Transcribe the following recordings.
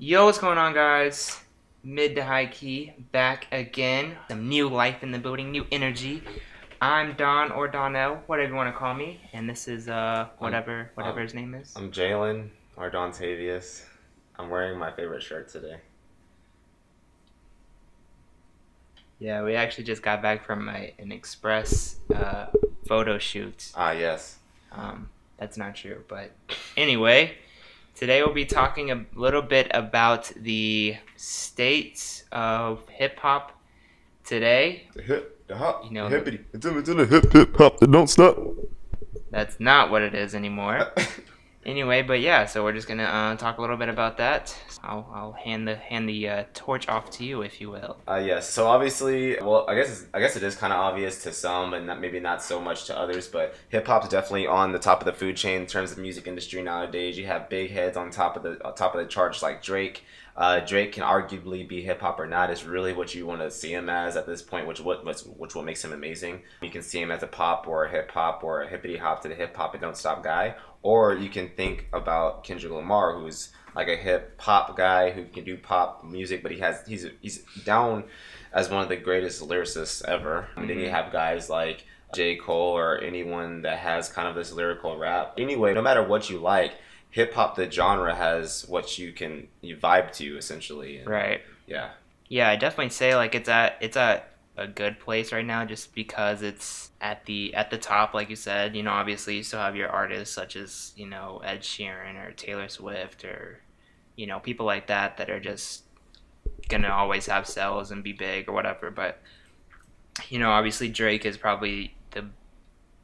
Yo, what's going on, guys? Mid to high key, back again. Some new life in the building, new energy. I'm Don or Donnell, whatever you want to call me, and this is I'm whatever his name is. I'm Jalen or dontaivios. I'm wearing my favorite shirt today. Yeah, we actually just got back from an express photo shoot. Ah, yes. That's not true, but anyway, today we'll be talking a little bit about the state of hip hop today. The hip, the hop, You the know, hippity. It's in the hip hop that don't stop. that's not what it is anymore. Anyway, but yeah, so we're just gonna talk a little bit about that. I'll hand the torch off to you, if you will. Yes. So obviously, well, I guess it is kind of obvious to some, and maybe not so much to others. But hip hop's definitely on the top of the food chain in terms of the music industry nowadays. You have big heads on top of the charts like Drake. Drake can arguably be hip hop or not. It's really what you want to see him as at this point, which what makes him amazing. You can see him as a pop or a hip hop or a hippity hop to the hip hop and don't stop guy, or you can think about Kendrick Lamar, who's like a hip hop guy who can do pop music, but he's down as one of the greatest lyricists ever. And then you have guys like J. Cole or anyone that has kind of this lyrical rap. Anyway, no matter what you like, hip hop the genre has what you vibe to essentially. And Right. yeah. Yeah, I definitely say like it's at a good place right now, just because it's at the top, like you said. Obviously you still have your artists such as Ed Sheeran or Taylor Swift or people like that are just gonna always have sales and be big or whatever. But obviously Drake is probably the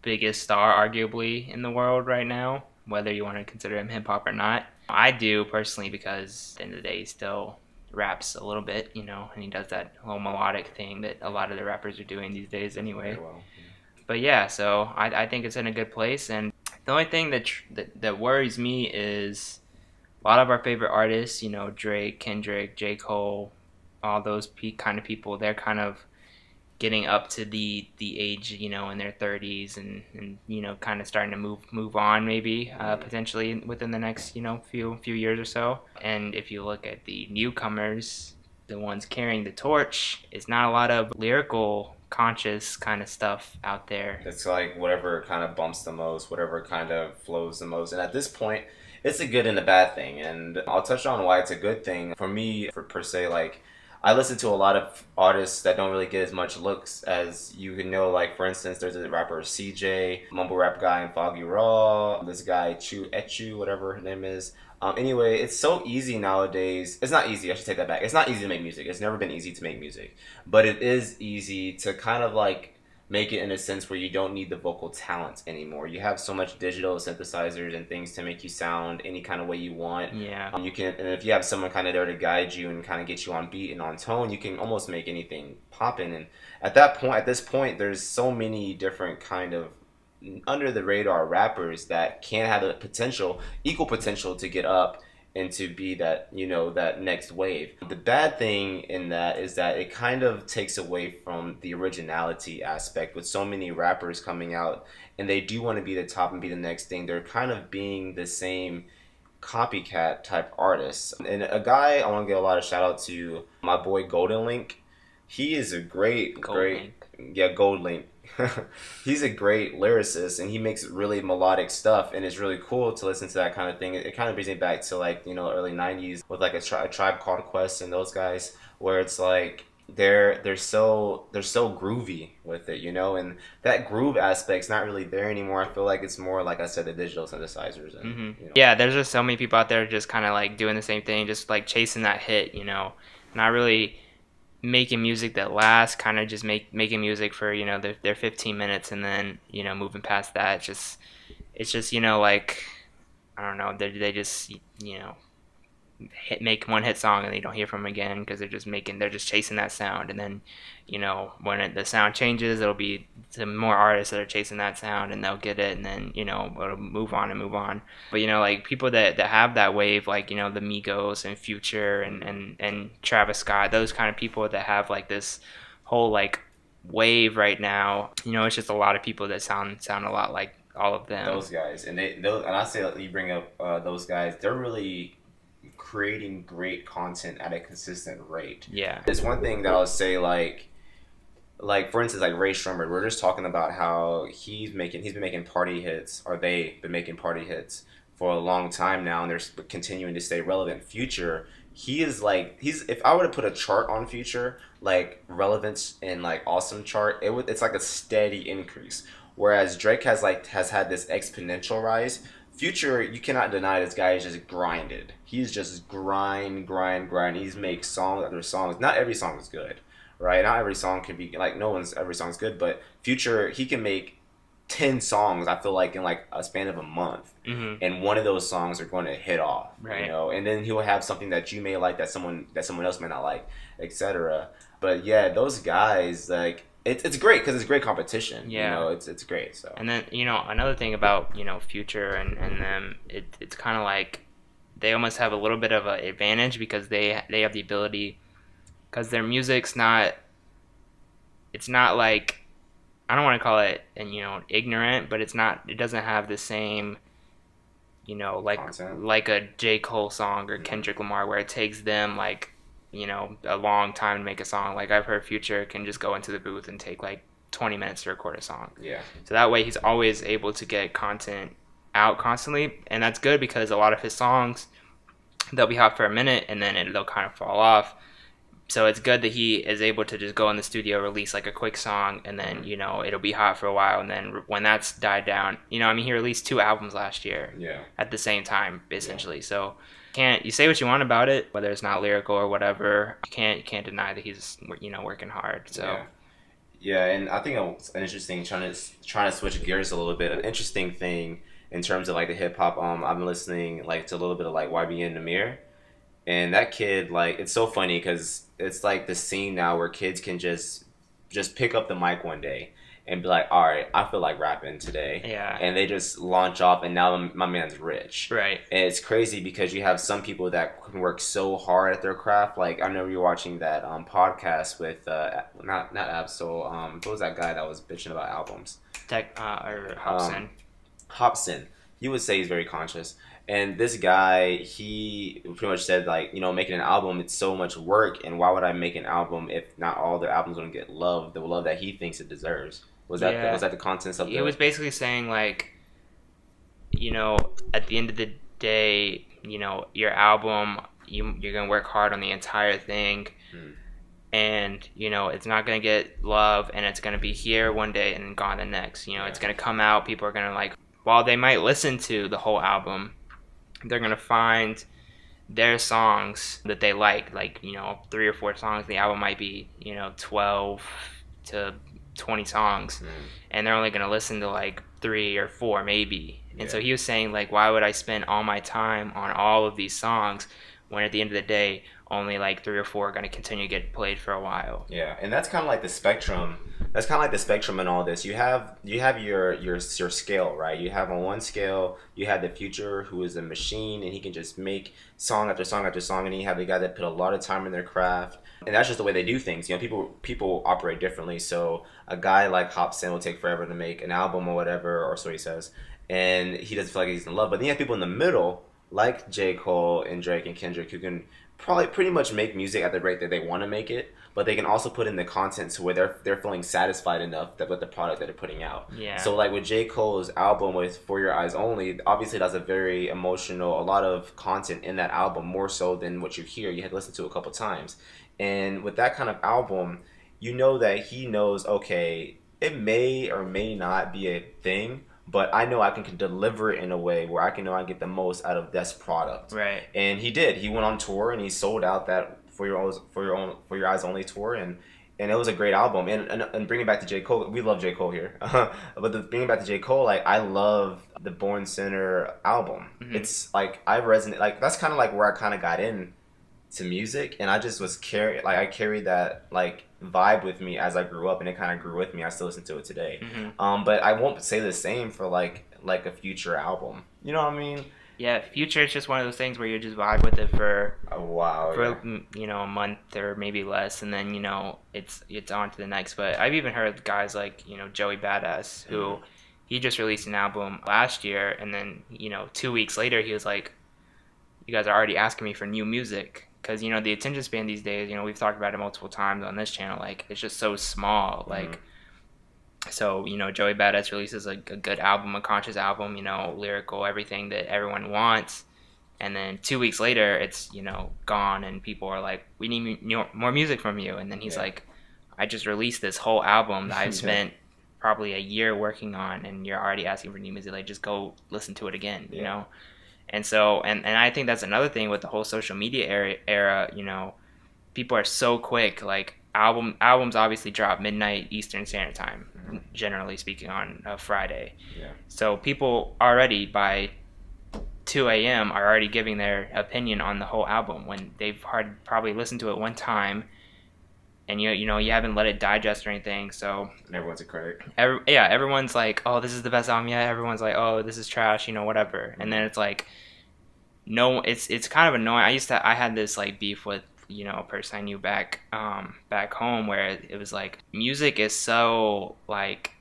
biggest star arguably in the world right now, whether you want to consider him hip hop or not. I do personally, because at the end of the day he still raps a little bit, and he does that whole melodic thing that a lot of the rappers are doing these days anyway. Very well. But yeah, so I think it's in a good place. And the only thing that worries me is a lot of our favorite artists, Drake, Kendrick, J. Cole, all those kind of people, they're kind of getting up to the age, in their 30s, and kind of starting to move on, maybe potentially within the next few years or so. And if you look at the newcomers, the ones carrying the torch, it's not a lot of lyrical conscious kind of stuff out there. It's like whatever kind of bumps the most, whatever kind of flows the most. And at this point, it's a good and a bad thing. And I'll touch on why it's a good thing. For me, for per se, like I listen to a lot of artists that don't really get as much looks as you can know. Like for instance, there's a rapper CJ, mumble rap guy in Foggy Raw, this guy Chu Echu, whatever her name is. Anyway, it's so easy nowadays. It's not easy, I should take that back. It's not easy to make music. It's never been easy to make music. But it is easy to kind of like make it in a sense where you don't need the vocal talent anymore. You have so much digital synthesizers and things to make you sound any kind of way you want. Yeah. You can, and if you have someone kind of there to guide you and kind of get you on beat and on tone, you can almost make anything poppin'. And at this point, there's so many different kind of under the radar rappers that can have the potential, equal potential to get up and to be that, that next wave. The bad thing in that is that it kind of takes away from the originality aspect with so many rappers coming out and they do want to be the top and be the next thing. They're kind of being the same copycat type artists. And a guy I want to give a lot of shout out to, my boy Golden Link. He is a great, yeah, Gold Link. He's a great lyricist and he makes really melodic stuff and it's really cool to listen to that kind of thing. It kind of brings me back to like early 90s with like a Tribe Called Quest and those guys, where it's like they're so groovy with it, and that groove aspect's not really there anymore. I feel like it's more, like I said, the digital synthesizers and Yeah, there's just so many people out there just kind of like doing the same thing, just like chasing that hit, not really making music that lasts, kind of just making music for their 15 minutes and then moving past that. It's just like, I don't know, they just make one hit song and they don't hear from them again, because they're just chasing that sound. And then when the sound changes, it'll be some more artists that are chasing that sound and they'll get it, and then it'll move on and move on. But like people that have that wave, like the Migos and Future and Travis Scott, those kind of people that have like this whole like wave right now, it's just a lot of people that sound a lot like all of them. those guys. And I say that you bring up those guys, they're really creating great content at a consistent rate. Yeah. It's one thing that I'll say, like for instance, like Ray Shremmerd, we're just talking about how he's been making party hits, or they've been making party hits for a long time now, and they're continuing to stay relevant. Future, he's if I were to put a chart on Future, like relevance and like awesome chart, it's like a steady increase. Whereas Drake has had this exponential rise. Future, you cannot deny this guy is just grinded. He's just grind. He's make song after songs. Not every song is good, right? Not every song can be like every song's good, but Future, he can make 10 songs, I feel like, in like a span of a month. Mm-hmm. And one of those songs are going to hit off, Right. you know, and then he'll have something that you may like that someone else may not like, etc. But yeah, those guys, like, it's great because it's great competition. Yeah. You know, it's great. So. And then, another thing about, Future and them, it's kind of like they almost have a little bit of an advantage because they have the ability, because their music's it's not like, I don't want to call it, ignorant, but it doesn't have the same, Content. like a J. Cole song or Kendrick Lamar, where it takes them like, a long time to make a song. Like, I've heard Future can just go into the booth and take like 20 minutes to record a song. Yeah. So that way he's always able to get content out constantly, and that's good because a lot of his songs, they'll be hot for a minute and then they'll kind of fall off. So it's good that he is able to just go in the studio, release like a quick song, and then, it'll be hot for a while. And then when that's died down, he released 2 albums last year. Yeah. At the same time, essentially. Yeah. So you say what you want about it, whether it's not lyrical or whatever, you can't deny that he's, working hard. So. Yeah. Yeah, and I think it's an interesting, trying to switch gears a little bit. An interesting thing in terms of like the hip hop. I've been listening like to a little bit of like YBN Namir. And that kid, like, it's so funny because it's like the scene now where kids can just pick up the mic one day and be like, all right, I feel like rapping today. Yeah. And they just launch off, and now my man's rich. Right. And it's crazy because you have some people that can work so hard at their craft. Like, I remember you watching that podcast with, not Absol, what was that guy that was bitching about albums? Or Hobson. Hobson. You would say he's very conscious. And this guy, he pretty much said, like, making an album, it's so much work, and why would I make an album if not all their albums going to get love, the love that he thinks it deserves? Was that the contents of it? He was basically saying, like, at the end of the day, your album, you're going to work hard on the entire thing, and, it's not going to get love, and it's going to be here one day and gone the next. It's going to come out, people are going to, like, while they might listen to the whole album, they're going to find their songs that they like 3 or 4 songs. The album might be, 12 to 20 songs, and they're only going to listen to like 3 or 4 maybe. And so he was saying, like, why would I spend all my time on all of these songs when at the end of the day only like 3 or 4 are going to continue to get played for a while? Yeah, and that's kind of like the spectrum. That's kind of like the spectrum in all this. You have your scale, right? You have on one scale, you have the Future, who is a machine, and he can just make song after song after song, and you have the guy that put a lot of time in their craft, and that's just the way they do things. People operate differently. So a guy like Hobson will take forever to make an album or whatever, or so he says, and he doesn't feel like he's in love. But then you have people in the middle, like J. Cole and Drake and Kendrick, who can probably pretty much make music at the rate that they want to make it, but they can also put in the content to where they're feeling satisfied enough with the product that they're putting out. Yeah. So like with J. Cole's album with For Your Eyes Only, obviously that's a very emotional, a lot of content in that album, more so than what you hear. You had to listen to it a couple times. And with that kind of album, that he knows, okay, it may or may not be a thing, but I know I can deliver it in a way where I can get the most out of this product. Right. And he did. He went on tour and he sold out that For Your Eyes Only tour, and it was a great album. And bringing back to J. Cole, we love J. Cole here. But bringing back to J. Cole, like, I love the Born Sinner album. Mm-hmm. It's like I resonate. Like, that's kind of like where I kind of got in to music, and I just was I carried that like vibe with me as I grew up, and it kind of grew with me. I still listen to it today. Mm-hmm. But I won't say the same for like a Future album. You know what I mean? Yeah, Future is just one of those things where you just vibe with it for a month or maybe less, and then it's on to the next. But I've even heard guys like Joey Badass, who he just released an album last year, and then 2 weeks later he was like, you guys are already asking me for new music. Because, you know, the attention span these days, you know, we've talked about it multiple times on this channel, like, it's just so small. Like, so, you know, Joey Badass releases a good album, a conscious album, you know, lyrical, everything that everyone wants. And then 2 weeks later, it's, you know, gone, and people are like, we need more music from you. And then he's like, I just released this whole album that I've spent probably a year working on, and you're already asking for new music. Like, just go listen to it again, you know? And so, and I think that's another thing with the whole social media era, you know, people are so quick. Like, albums obviously drop midnight Eastern Standard Time, generally speaking, on a Friday. Yeah. So people already by 2 a.m. are already giving their opinion on the whole album when they've probably listened to it one time, and you know you haven't let it digest or anything. So everyone's a critic. Everyone's like, oh, this is the best album yet. Everyone's like, oh, this is trash, you know, whatever. And then it's like, no, it's kind of annoying. I had this like beef with, you know, a person I knew back home, where it was like, music is so like,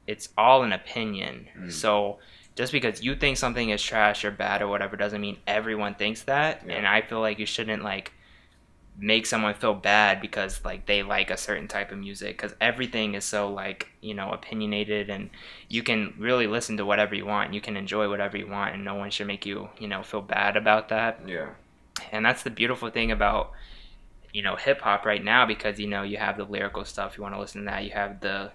it's all an opinion. So just because you think something is trash or bad or whatever doesn't mean everyone thinks that. And I feel like you shouldn't like make someone feel bad because like they like a certain type of music, because everything is so like, you know, opinionated, and you can really listen to whatever you want, you can enjoy whatever you want, and no one should make you, you know, feel bad about that. And that's the beautiful thing about, you know, hip-hop right now, because, you know, you have the lyrical stuff, you want to listen to that, you have the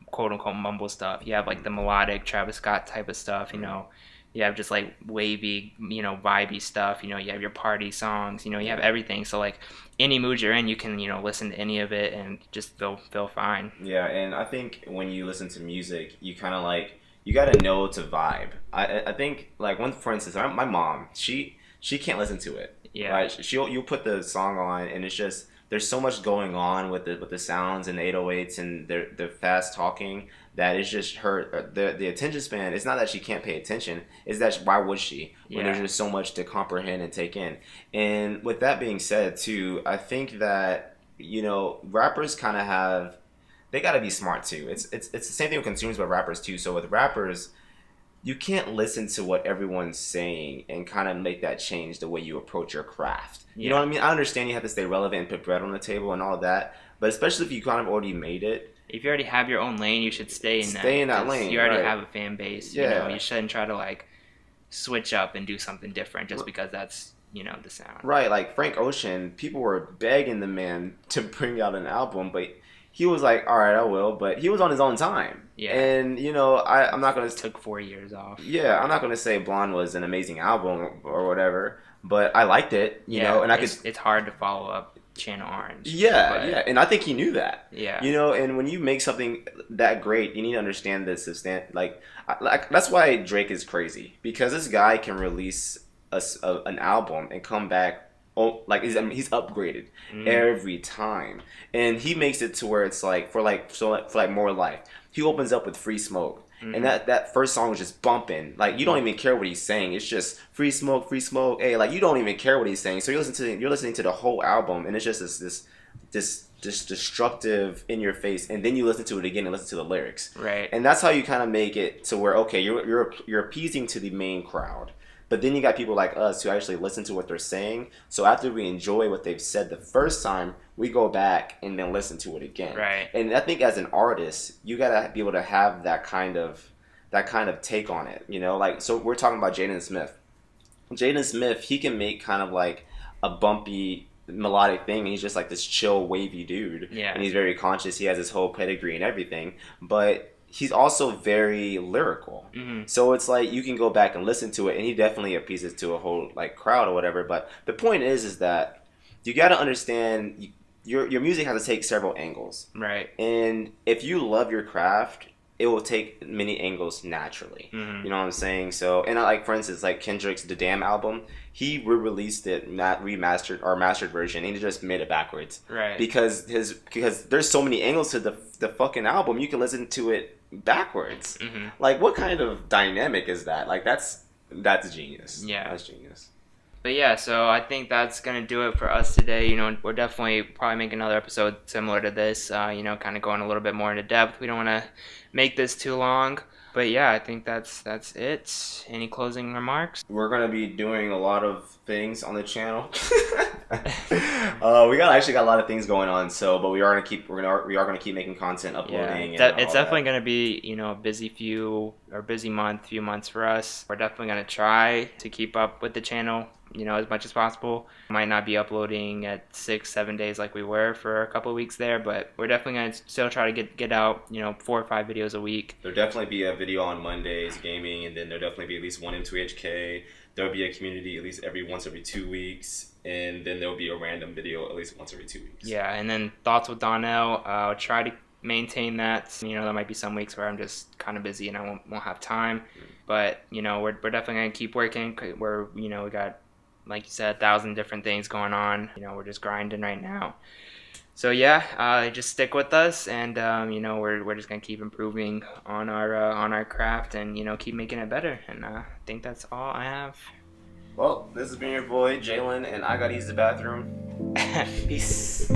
quote-unquote mumble stuff, you have like the melodic Travis Scott type of stuff, you know, you have just like wavy, you know, vibey stuff, you know, you have your party songs, you know, you have everything. So like any mood you're in, you can, you know, listen to any of it and just feel fine. Yeah, and I think when you listen to music, you kind of like, you got to know to vibe. I think like for instance, my mom, she can't listen to it. Yeah. Right? You'll put the song on, and it's just, there's so much going on with the sounds and the 808s and the fast talking, that it's just her, the attention span. It's not that she can't pay attention, it's that why would she when there's just so much to comprehend and take in. And with that being said too, I think that, you know, rappers kind of they got to be smart too. It's the same thing with consumers, but rappers too. So with rappers, you can't listen to what everyone's saying and kind of make that change the way you approach your craft. You know what I mean? I understand you have to stay relevant and put bread on the table and all that, but especially if you kind of already made it. If you already have your own lane, you should stay in that lane. You already have a fan base. You know, you shouldn't try to like switch up and do something different just because that's, you know, the sound. Right, like Frank Ocean, people were begging the man to bring out an album, but he was like, all right, I will, but he was on his own time. Yeah. And, you know, I'm not going to... Took 4 years off. Yeah, I'm not going to say Blonde was an amazing album or whatever, but I liked it, you know, and it's hard to follow up Channel Orange. Yeah, and I think he knew that. Yeah. You know, and when you make something that great, you need to understand the like that's why Drake is crazy, because this guy can release an album and come back, like he's upgraded every time, and he makes it to where it's like for More Life, he opens up with Free Smoke. And that first song was just bumping. Like, you don't even care what he's saying. It's just free smoke, hey, like, you don't even care what he's saying. So you're listening to the whole album, and it's just this destructive in your face, and then you listen to it again and listen to the lyrics. Right. And that's how you kind of make it to where, okay, you're appeasing to the main crowd. But then you got people like us who actually listen to what they're saying. So after we enjoy what they've said the first time, we go back and then listen to it again. Right. And I think as an artist, you gotta be able to have that kind of take on it. You know, like, so we're talking about Jaden Smith. Jaden Smith, he can make kind of like a bumpy melodic thing, and he's just like this chill, wavy dude. Yeah. And he's very conscious. He has his whole pedigree and everything. But he's also very lyrical. So it's like you can go back and listen to it, and he definitely appeases to a whole like crowd or whatever. But the point is that you got to understand your music has to take several angles. Right. And if you love your craft, it will take many angles naturally. You know what I'm saying? So, and like, for instance, like Kendrick's The Damn album, he re-released it, not remastered or mastered version, and he just made it backwards. Right. Because there's so many angles to the fucking album, you can listen to it backwards. Like, what kind of dynamic is that? Like, that's genius. Yeah. That's genius. But yeah, so I think that's going to do it for us today. You know, we're definitely probably making another episode similar to this, you know, kind of going a little bit more into depth. We don't want to make this too long. But yeah, I think that's it. Any closing remarks? We're gonna be doing a lot of things on the channel. We got a lot of things going on. So, but we are gonna keep making content, Yeah, uploading, and it's all definitely that. going to be, a busy few months for us. We're definitely going to try to keep up with the channel, as much as possible. Might not be uploading at 6, 7 days like we were for a couple of weeks there, but we're definitely going to still try to get out, 4 or 5 videos a week. There'll definitely be a video on Mondays, gaming, and then there'll definitely be at least one M2HK. There'll be a community at least every 2 weeks, and then there'll be a random video at least once every 2 weeks. Yeah, and then thoughts with Donnell. I'll try to maintain that. There might be some weeks where I'm just kind of busy and I won't have time. But we're definitely gonna keep working. We got, like you said, 1,000 different things going on. We're just grinding right now. So yeah, just stick with us, and we're just gonna keep improving on our craft, and keep making it better. And I think that's all I have. Well, this has been your boy Jalen, and I gotta use the bathroom. Peace.